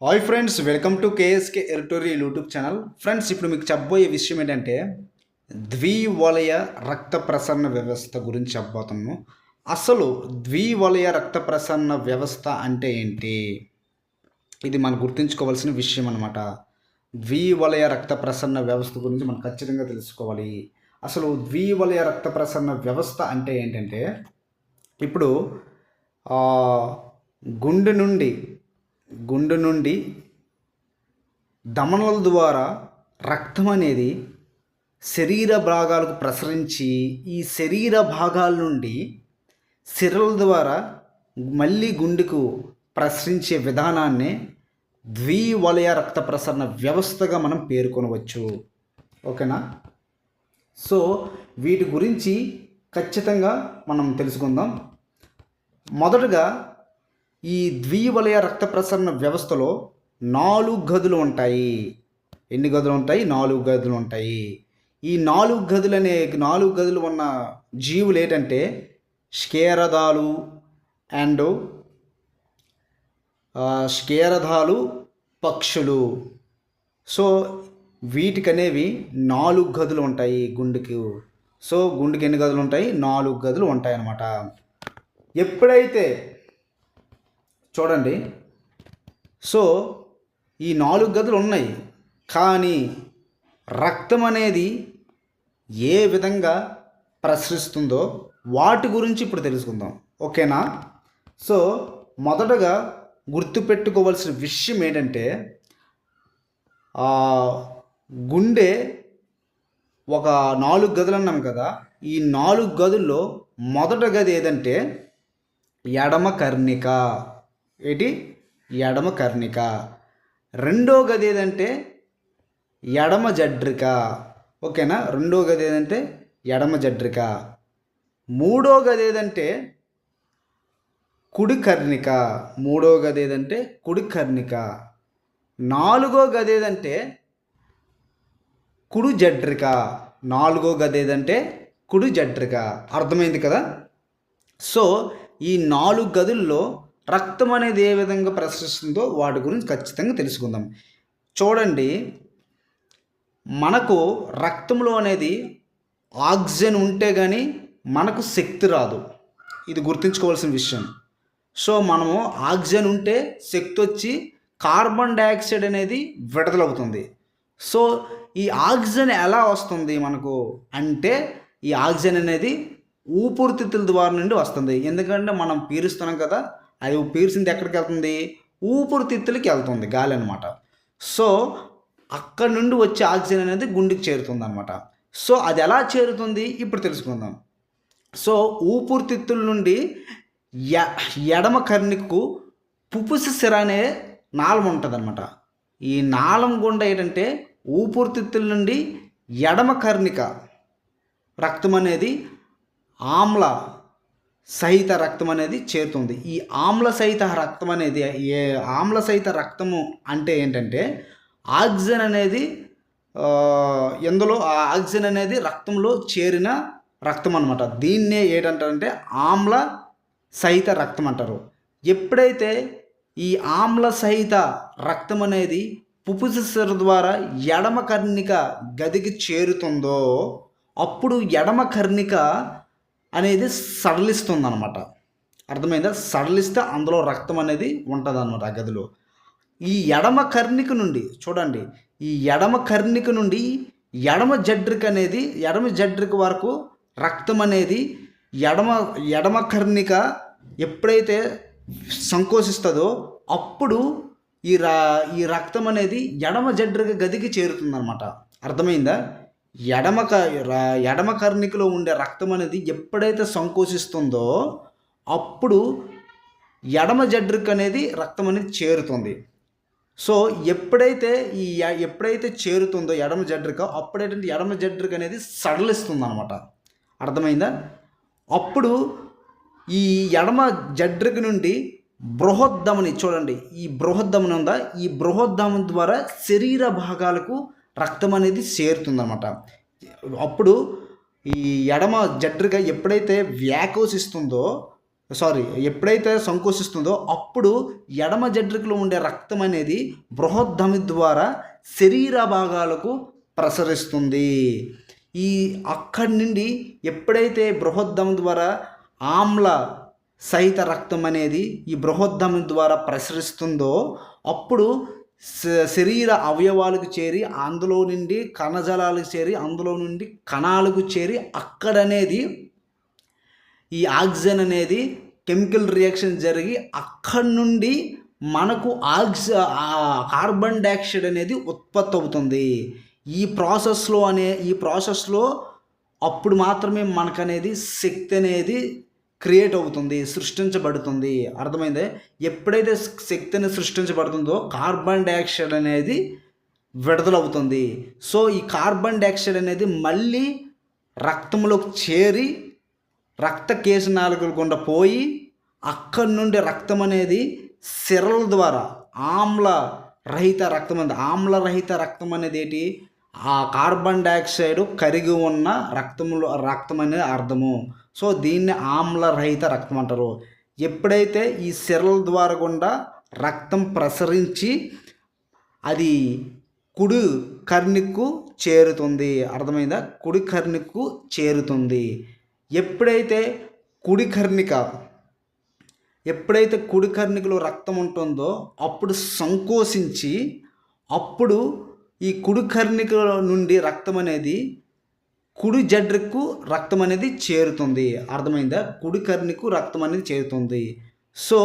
Hi friends, welcome to KSK editorial YouTube channel. Friends, ఇప్పుడు మీకు చెప్పబోయే విషయం ఏంటంటే ద్వివలయ రక్త ప్రసరణ వ్యవస్థ గురించి చెప్పబోతున్నాను. అసలు ద్వివలయ రక్త ప్రసరణ వ్యవస్థ అంటే ఏంటి? ఇది మనం గుర్తుంచుకోవాల్సిన విషయం అన్నమాట. ద్వివలయ రక్త ప్రసరణ వ్యవస్థ గురించి మనం ఖచ్చితంగా తెలుసుకోవాలి. అసలు ద్వివలయ రక్త ప్రసరణ వ్యవస్థ అంటే ఏంటంటే, ఇప్పుడు గుండె నుండి ధమనుల ద్వారా రక్తం అనేది శరీర భాగాలకు ప్రసరించి, ఈ శరీర భాగాల నుండి సిరల ద్వారా మళ్ళీ గుండెకు ప్రసరించే విధానాన్ని ద్వివలయ రక్త ప్రసరణ వ్యవస్థగా మనం పేర్కొనవచ్చు. ఓకేనా? సో వీటి గురించి ఖచ్చితంగా మనం తెలుసుకుందాం. మొదటగా ఈ ద్వివలయ రక్త ప్రసరణ వ్యవస్థలో 4 గదులు ఉంటాయి. ఎన్ని గదులు ఉంటాయి? 4 గదులు ఉంటాయి. ఈ 4 గదులు ఉన్న జీవులు ఏంటంటే క్షీరదాలు పక్షులు. సో వీటికనేవి 4 గదులు ఉంటాయి గుండెకి. సో గుండెకి ఎన్ని గదులు ఉంటాయి? 4 గదులు ఉంటాయి అన్నమాట. ఎప్పుడైతే చూడండి, సో ఈ 4 గదులు ఉన్నాయి, కానీ రక్తం అనేది ఏ విధంగా ప్రసరిస్తుందో వాటి గురించి ఇప్పుడు తెలుసుకుందాం. ఓకేనా? సో మొదటగా గుర్తుపెట్టుకోవాల్సిన విషయం ఏంటంటే, గుండె ఒక 4 గదులు అన్నాం కదా. ఈ 4 గదుల్లో మొదట గది ఏదంటే ఎడమ కర్ణిక. ఎడమ కర్ణిక. రెండో గది ఏదంటే ఎడమ జడ్రిక. ఓకేనా? రెండో గది ఏదంటే ఎడమ జడ్రిక. మూడో గది ఏదంటే కుడి కర్ణిక. కుడి కర్ణిక. నాలుగో గది ఏదంటే కుడి జడ్రిక. కుడి జడ్రిక. అర్థమైంది కదా? సో ఈ 4 గదుల్లో రక్తం అనేది ఏ విధంగా ప్రసరిస్తుందో వాటి గురించి ఖచ్చితంగా తెలుసుకుందాం. చూడండి, మనకు రక్తంలో అనేది ఆక్సిజన్ ఉంటే కానీ మనకు శక్తి రాదు. ఇది గుర్తుంచుకోవాల్సిన విషయం. సో మనము ఆక్సిజన్ ఉంటే శక్తి వచ్చి కార్బన్ డైఆక్సైడ్ అనేది విడుదలవుతుంది. సో ఈ ఆక్సిజన్ ఎలా వస్తుంది మనకు అంటే, ఈ ఆక్సిజన్ అనేది ఊపిరితిత్తుల ద్వారా నుండి వస్తుంది. ఎందుకంటే మనం పీలుస్తున్నాం కదా, అది పీల్చింది ఎక్కడికి వెళ్తుంది? ఊపిరితిత్తులకి వెళ్తుంది గాలి అనమాట. సో అక్కడ నుండి వచ్చే ఆక్సిజన్ అనేది గుండెకి చేరుతుంది అనమాట. సో అది ఎలా చేరుతుంది ఇప్పుడు తెలుసుకుందాం. సో ఊపిరితిత్తుల నుండి ఎడమ కర్ణికకు పుపుస సిర అనే నాళం ఉంటుంది అనమాట. ఈ నాళం గుండా ఏంటంటే ఊపిరితిత్తుల నుండి ఎడమ కర్ణిక రక్తం అనేది ఆమ్ల సహిత రక్తం అనేది చేరుతుంది. ఈ ఆమ్ల సహిత రక్తము అంటే ఏంటంటే ఆక్సిజన్ అనేది ఎందులో ఆక్సిజన్ అనేది రక్తంలో చేరిన రక్తం అనమాట. దీన్నే ఏంటంటారంటే ఆమ్ల సహిత రక్తం అంటారు. ఎప్పుడైతే ఈ ఆమ్ల సహిత రక్తం అనేది పుపుస ద్వారా ఎడమ కర్ణిక గదికి చేరుతుందో అప్పుడు ఎడమ కర్ణిక అనేది సడలిస్తుంది అనమాట. అర్థమైందా? సడలిస్తే అందులో రక్తం అనేది ఉంటుంది అనమాట ఆ గదిలో. ఈ ఎడమ కర్ణిక నుండి చూడండి, ఈ ఎడమ కర్ణిక నుండి ఎడమ జడ్రిక వరకు రక్తం అనేది ఎడమ కర్ణిక ఎప్పుడైతే సంకోచిస్తుందో అప్పుడు ఈ రక్తం అనేది ఎడమ జడ్రిక గదికి చేరుతుందన్నమాట. అర్థమైందా? ఎడమ కర్ణికలో ఉండే రక్తం అనేది ఎప్పుడైతే సంకోచిస్తుందో అప్పుడు ఎడమ జడ్రిక అనేది రక్తం అనేది చేరుతుంది. సో ఎప్పుడైతే చేరుతుందో ఎడమ జడ్రిక, అప్పుడేంటంటే ఎడమ జడ్రిక అనేది సడలిస్తుంది అనమాట. అర్థమైందా? అప్పుడు ఈ ఎడమ జడ్రిక నుండి బృహద్దమని చూడండి, ఈ బృహద్దమని ఉందా, ఈ బృహద్దమం ద్వారా శరీర భాగాలకు రక్తం అనేది చేరుతుందన్నమాట. అప్పుడు ఈ ఎడమ జడ్రిక ఎప్పుడైతే వ్యాకోసిస్తుందో ఎప్పుడైతే సంకోచిస్తుందో అప్పుడు ఎడమ జఠరికలో ఉండే రక్తం అనేది బృహద్ధమి ద్వారా శరీర భాగాలకు ప్రసరిస్తుంది. అక్కడి నుండి ఎప్పుడైతే బృహద్ధమి ద్వారా ఆమ్ల సహిత రక్తం అనేది ఈ బృహద్ధమి ద్వారా ప్రసరిస్తుందో అప్పుడు శరీర అవయవాలకు చేరి అందులో నుండి కణజాలాలకు చేరి అందులో నుండి కణాలకు చేరి అక్కడనేది ఈ ఆక్సిజన్ అనేది కెమికల్ రియాక్షన్ జరిగి అక్కడి నుండి మనకు కార్బన్ డైఆక్సైడ్ అనేది ఉత్పత్తి అవుతుంది. ఈ ప్రాసెస్లో అప్పుడు మాత్రమే మనకు అనేది శక్తి అనేది క్రియేట్ అవుతుంది, సృష్టించబడుతుంది. అర్థమైందే? ఎప్పుడైతే శక్తిని సృష్టించబడుతుందో కార్బన్ డైఆక్సైడ్ అనేది విడుదలవుతుంది. సో ఈ కార్బన్ డైఆక్సైడ్ అనేది మళ్ళీ రక్తంలోకి చేరి రక్త కేశనాళికల గుండా పోయి అక్కడి నుండి రక్తం అనేది సిరల ద్వారా ఆమ్ల రహిత రక్తం అనేది ఏంటి? ఆ కార్బన్ డైఆక్సైడ్ కరిగి ఉన్న రక్తం అనేది అర్థము. సో దీన్ని ఆమ్లరహిత రక్తం అంటారు. ఎప్పుడైతే ఈ సిరల ద్వారా గుండా రక్తం ప్రసరించి అది కుడి కర్ణికు చేరుతుంది. అర్థమైందా? కుడి కర్ణికు చేరుతుంది. ఎప్పుడైతే కుడి కర్ణికలో రక్తం ఉంటుందో అప్పుడు సంకోచించి అప్పుడు ఈ కుడి కర్ణిక నుండి రక్తం అనేది కుడి జఠరికు రక్తం అనేది చేరుతుంది. అర్థమైందా? కుడి కర్ణికు రక్తం అనేది చేరుతుంది. సో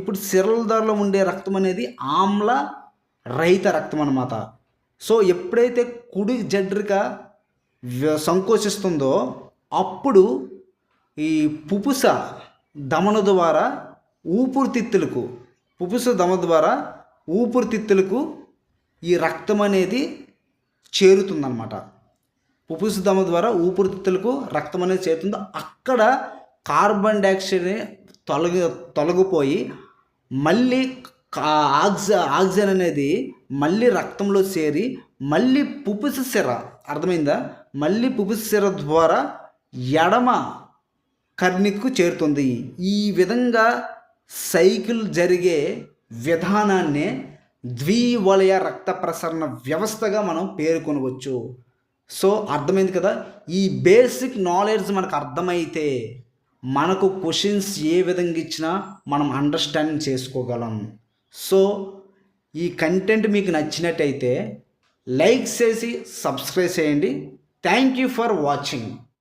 ఇప్పుడు సిరల దారిలో ఉండే రక్తం అనేది ఆమ్ల రహిత రక్తం అన్నమాట. సో ఎప్పుడైతే కుడి జఠరిక సంకోచిస్తుందో అప్పుడు ఈ పుపుస దమన ద్వారా ఊపిరితిత్తులకు ఈ రక్తం అనేది చేరుతుందన్నమాట. పుపుస దమ ద్వారా ఊపిరితిత్తులకు రక్తం అనేది చేరుతుంది. అక్కడ కార్బన్ డైఆక్సైడ్ తొలగిపోయి మళ్ళీ ఆక్సిజన్ అనేది మళ్ళీ రక్తంలో చేరి మళ్ళీ పుపుస సిర, అర్థమైందా? మళ్ళీ పుపుస సిర ద్వారా ఎడమ కర్ణికు చేరుతుంది. ఈ విధంగా సైకిల్ జరిగే విధానాన్ని ద్వివలయ రక్త ప్రసరణ వ్యవస్థగా మనం పేర్కొనవచ్చు. సో అర్థమైంది కదా? ఈ బేసిక్ నాలెడ్జ్ మనకు అర్థమైతే మనకు క్వశ్చన్స్ ఏ విధంగా ఇచ్చినా మనం అండర్స్టాండింగ్ చేసుకోగలం. సో ఈ కంటెంట్ మీకు నచ్చినట్టయితే లైక్ చేసి సబ్స్క్రైబ్ చేయండి. Thank you for watching.